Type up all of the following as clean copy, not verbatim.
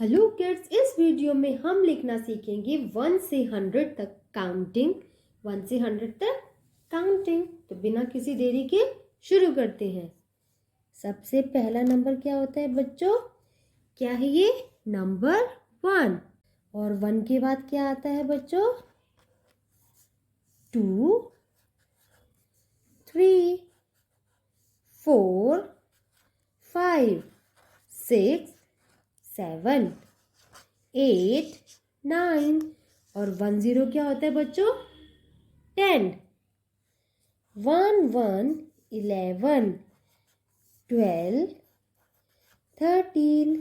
Hello kids, इस video में हम लिखना सीखेंगे 1 से 100 तक काउंटिंग। 1 से 100 तक काउंटिंग। तो बिना किसी देरी के शुरू करते हैं। सबसे पहला नंबर क्या होता है बच्चों? क्या है ये? नंबर 1। और 1 के बाद क्या आता है बच्चों? 2, 3, 4, 5, 6, 7, 8, 9 और 1 0 क्या होता है बच्चों? 10, 1 1, 11, 12, 13,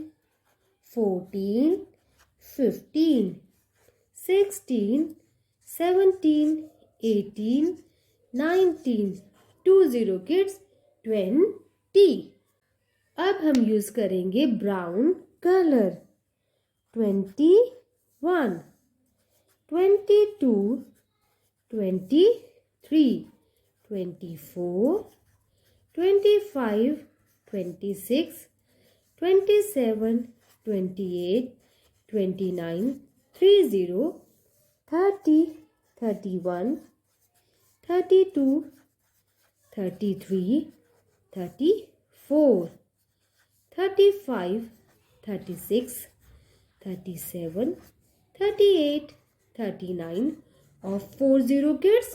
14, 15, 16, 17, 18, 19, 20 kids, 20। अब हम यूज करेंगे ब्राउन कलर। 21, 22, 23, 24, 25, 26, 27, 28, 29, 30, 30, 31, 32, 33, 34, 35, 36, 37, 38, 39 और 40 किड्स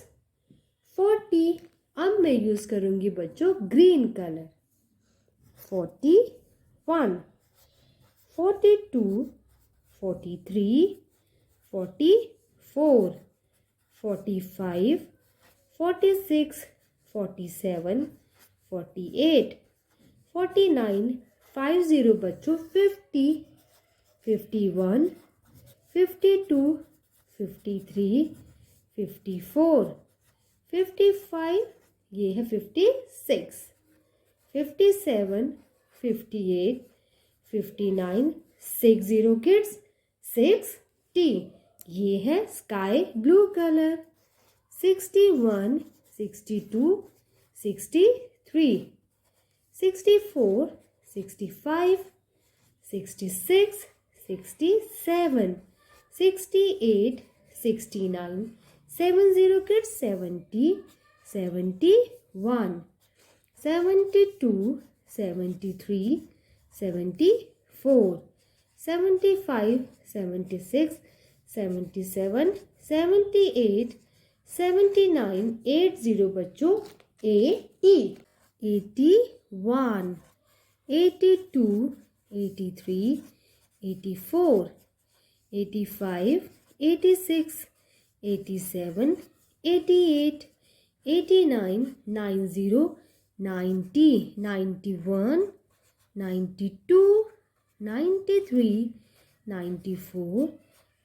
40। अब मैं यूज करूंगी बच्चों ग्रीन कलर। 41, 42, 43, 44, 45, 46, 47, 48, 49, 50 बच्चों 50, 51, 52, 53, 54, 55, ये है 56, 57, 58, 59, 60 किड्स 60। ये है स्काई ब्लू कलर। 61, 62, 63, 64, 65, 66, 67, 68, 69, 70 kids 70, 71, 72, 73, 74, 75, 76, 77, 78, 79, 80 बच्चों 80, 81, 82, 83, 84, 85, 86, 87, 88, 89, 90, 90, 91, 92, 93, 94,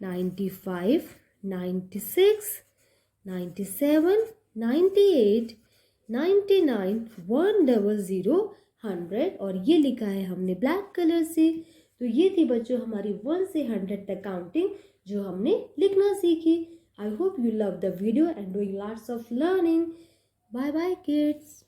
95, 96, 97, 98, 99, 100, 100 और ये लिखा है हमने ब्लैक कलर से। तो ये थी बच्चों हमारी 1 से 100 तक काउंटिंग जो हमने लिखना सीखी। I hope you love the video and doing lots of learning. Bye bye kids.